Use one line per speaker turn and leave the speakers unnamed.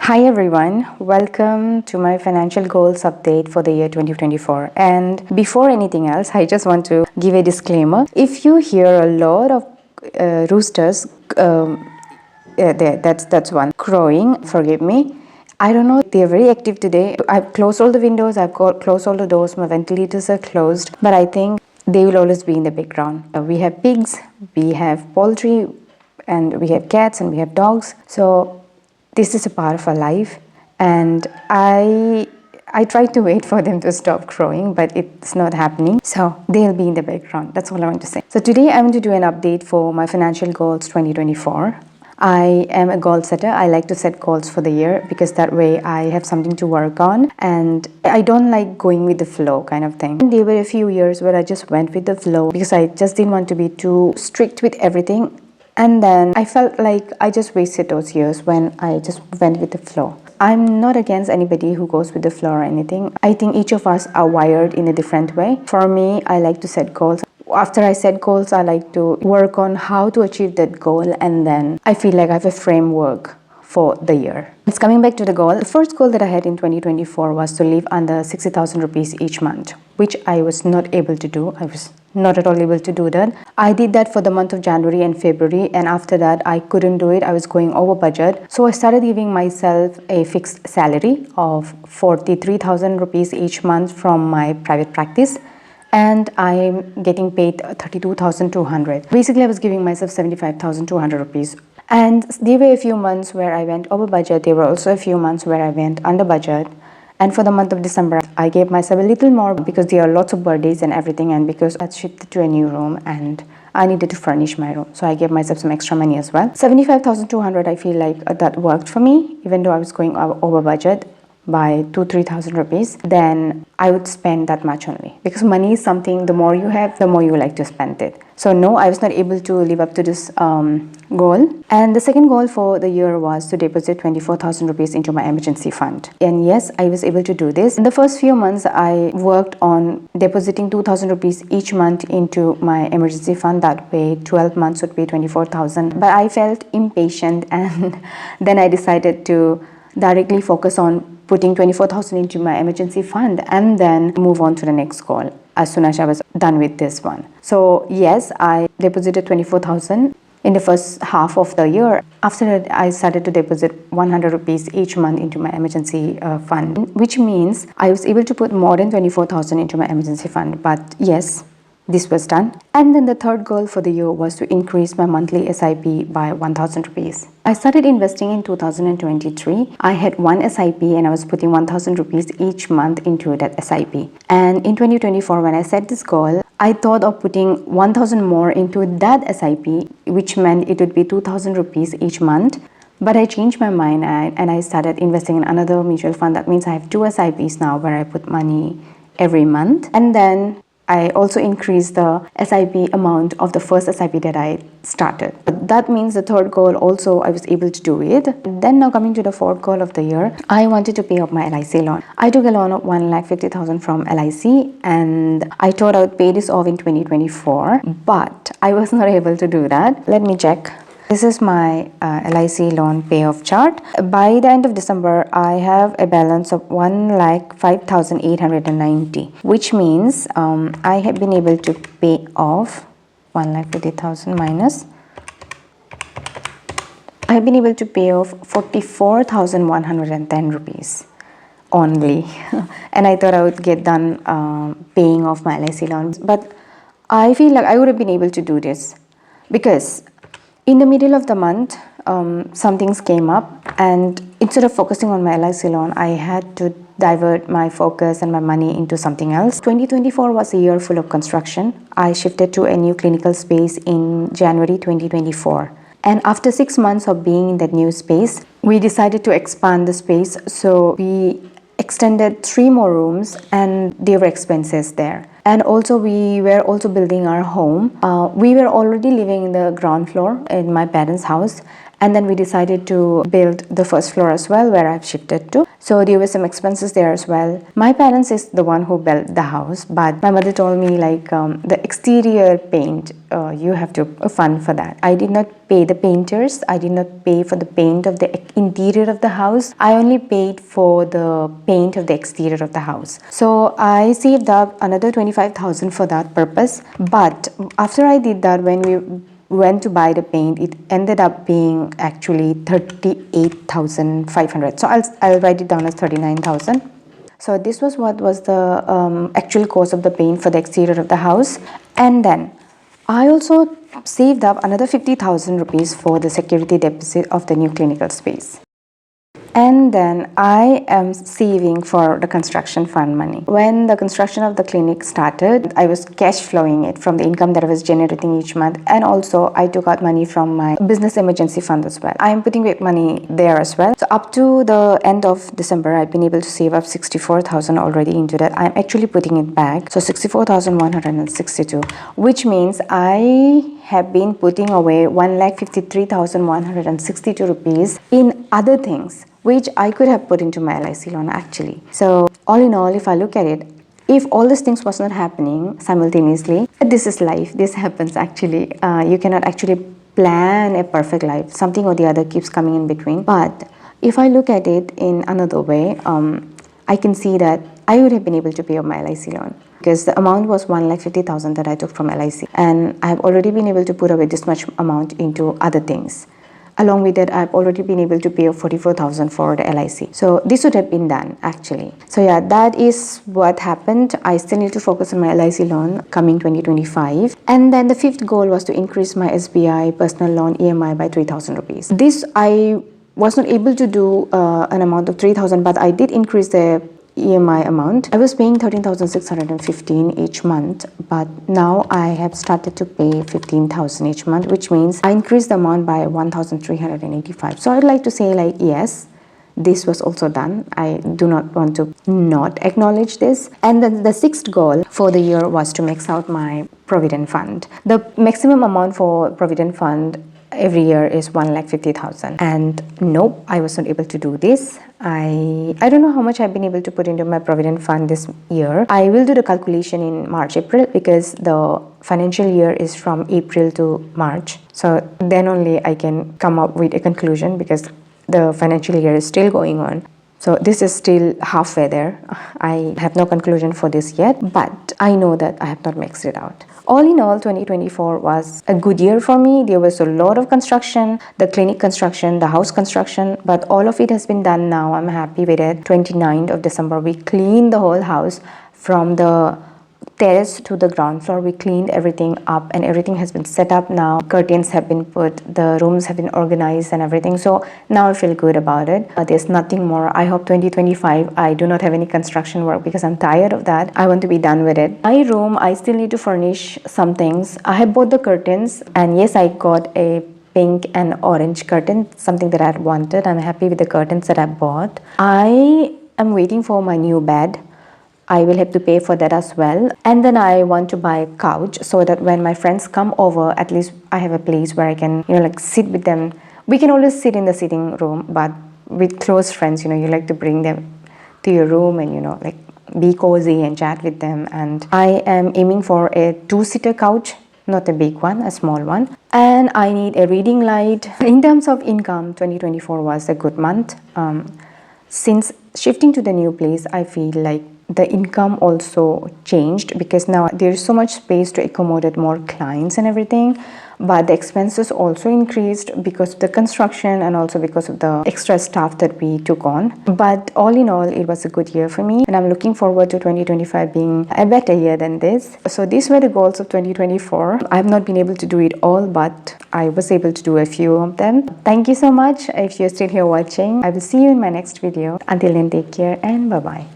Hi everyone, welcome to my financial goals update for the year 2024. And before anything else, I just want to give a disclaimer. If you hear a lot of roosters, that's one, crowing, forgive me. I don't know, they're very active today. I've closed all the windows, closed all the doors, my ventilators are closed, but I think they will always be in the background. We have pigs, we have poultry, and we have cats, and we have dogs. So this is a part of our life, and I try to wait for them to stop crowing, but it's not happening. So they'll be in the background. That's all I want to say. So today I'm going to do an update for my financial goals 2024. I am a goal setter. I like to set goals for the year because that way I have something to work on, and I don't like going with the flow kind of thing. There were a few years where I just went with the flow because I just didn't want to be too strict with everything. And then I felt like I just wasted those years when I just went with the flow. I'm not against anybody who goes with the flow or anything. I think each of us are wired in a different way. For me, I like to set goals. After I set goals, I like to work on how to achieve that goal, and then I feel like I have a framework for the year. It's coming back to the goal. The first goal that I had in 2024 was to live under 60,000 rupees each month, which I was not able to do. I was not at all able to do that. I did that for the month of January and February, and after that I couldn't do it. I was going over budget. So I started giving myself a fixed salary of 43,000 rupees each month from my private practice, and I'm getting paid 32,200. Basically, I was giving myself 75,200 rupees. And there were a few months where I went over budget. There were also a few months where I went under budget. And for the month of December, I gave myself a little more because there are lots of birthdays and everything, and because I shifted to a new room and I needed to furnish my room. So I gave myself some extra money as well. 75,200, I feel like that worked for me, even though I was going over budget by 2-3,000 rupees. Then I would spend that much only, because money is something, the more you have, the more you like to spend it. So no, I was not able to live up to this goal. And the second goal for the year was to deposit 24,000 rupees into my emergency fund. And yes, I was able to do this. In the first few months, I worked on depositing 2,000 rupees each month into my emergency fund. That way 12 months would be 24,000. But I felt impatient, and then I decided to directly focus on putting 24,000 into my emergency fund and then move on to the next goal as soon as I was done with this one. So yes, I deposited 24,000 in the first half of the year. After that, I started to deposit 100 rupees each month into my emergency fund, which means I was able to put more than 24,000 into my emergency fund. But yes, this was done. And then the third goal for the year was to increase my monthly SIP by 1,000 rupees. I started investing in 2023. I had one SIP and I was putting 1,000 rupees each month into that SIP. And in 2024, when I set this goal, I thought of putting 1,000 more into that SIP, which meant it would be 2,000 rupees each month. But I changed my mind and I started investing in another mutual fund. That means I have two SIPs now where I put money every month. And then I also increased the SIP amount of the first SIP that I started. That means the third goal also I was able to do it. Then now coming to the fourth goal of the year, I wanted to pay off my LIC loan. I took a loan of 1,50,000 from LIC, and I thought I would pay this off in 2024, but I was not able to do that. Let me check. This is my LIC loan payoff chart. By the end of December, I have a balance of 1,05,890, which means I have been able to pay off 1,50,000 minus. I have been able to pay off 44,110 rupees only. And I thought I would get done paying off my LIC loans. But I feel like I would have been able to do this because in the middle of the month, some things came up, and instead of focusing on my LIC loan, I had to divert my focus and my money into something else. 2024 was a year full of construction. I shifted to a new clinical space in January 2024. And after 6 months of being in that new space, we decided to expand the space. So we extended 3 more rooms, and there were expenses there. And also we were also building our home. We were already living in the ground floor in my parents' house, And then we decided to build the first floor as well, where I've shifted to. So there were some expenses there as well. My parents is the one who built the house, but my mother told me like the exterior paint, you have to fund for that. I did not pay the painters. I did not pay for the paint of the interior of the house. I only paid for the paint of the exterior of the house. So I saved up another 25,000 for that purpose. But after I did that, when we went to buy the paint, it ended up being actually 38,500. So I'll write it down as 39,000. So this was what was the actual cost of the paint for the exterior of the house. And then I also saved up another 50,000 rupees for the security deposit of the new clinical space. And then I am saving for the construction fund money. When the construction of the clinic started, I was cash flowing it from the income that I was generating each month, and also I took out money from my business emergency fund as well. I am putting back money there as well. So up to the end of December, I've been able to save up 64,000 already into that. I'm actually putting it back. So 64,162, which means I have been putting away 1,53,162 rupees in other things, which I could have put into my LIC loan actually. So all in all, if I look at it, if all these things was not happening simultaneously, this is life. This happens actually. You cannot actually plan a perfect life. Something or the other keeps coming in between. But if I look at it in another way, I can see that I would have been able to pay off my LIC loan, because the amount was 1,50,000 that I took from LIC, and I've already been able to put away this much amount into other things. Along with that, I've already been able to pay off 44,000 for the LIC. So this would have been done actually. So yeah, that is what happened. I still need to focus on my LIC loan coming 2025. And then the fifth goal was to increase my SBI personal loan EMI by 3,000 rupees. This I was not able to do an amount of 3,000, but I did increase the EMI amount. I was paying 13,615 each month, but now I have started to pay 15,000 each month, which means I increased the amount by 1,385. So I'd like to say like, yes, this was also done. I do not want to not acknowledge this. And then the sixth goal for the year was to max out my provident fund. The maximum amount for provident fund every year is 1,50,000, and nope, I was not able to do this. I don't know how much I've been able to put into my provident fund this year. I will do the calculation in March, April, because the financial year is from April to March. So then only I can come up with a conclusion, because the financial year is still going on. So this is still halfway there. I have no conclusion for this yet, but I know that I have not maxed it out. All in all, 2024 was a good year for me. There was a lot of construction, the clinic construction, the house construction, but all of it has been done now. I'm happy with it. 29th of December, we cleaned the whole house from the terrace to the ground floor. We cleaned everything up and everything has been set up now. Curtains have been put, the rooms have been organized and everything. So now I feel good about it. There's nothing more. I hope 2025 I do not have any construction work, because I'm tired of that. I want to be done with it. My room, I still need to furnish some things. I have bought the curtains, and yes, I got a pink and orange curtain, something that I had wanted. I'm happy with the curtains that I bought. I am waiting for my new bed. I will have to pay for that as well. And then I want to buy a couch, so that when my friends come over, at least I have a place where I can, like sit with them. We can always sit in the sitting room, but with close friends, you like to bring them to your room and, like be cozy and chat with them. And I am aiming for a 2-seater couch, not a big one, a small one. And I need a reading light. In terms of income, 2024 was a good month. Since shifting to the new place, I feel like the income also changed, because now there is so much space to accommodate more clients and everything, but the expenses also increased because of the construction and also because of the extra staff that we took on. But all in all, it was a good year for me, and I'm looking forward to 2025 being a better year than this. So these were the goals of 2024. I've not been able to do it all, but I was able to do a few of them. Thank you so much if you're still here watching. I will see you in my next video. Until then, take care and bye-bye.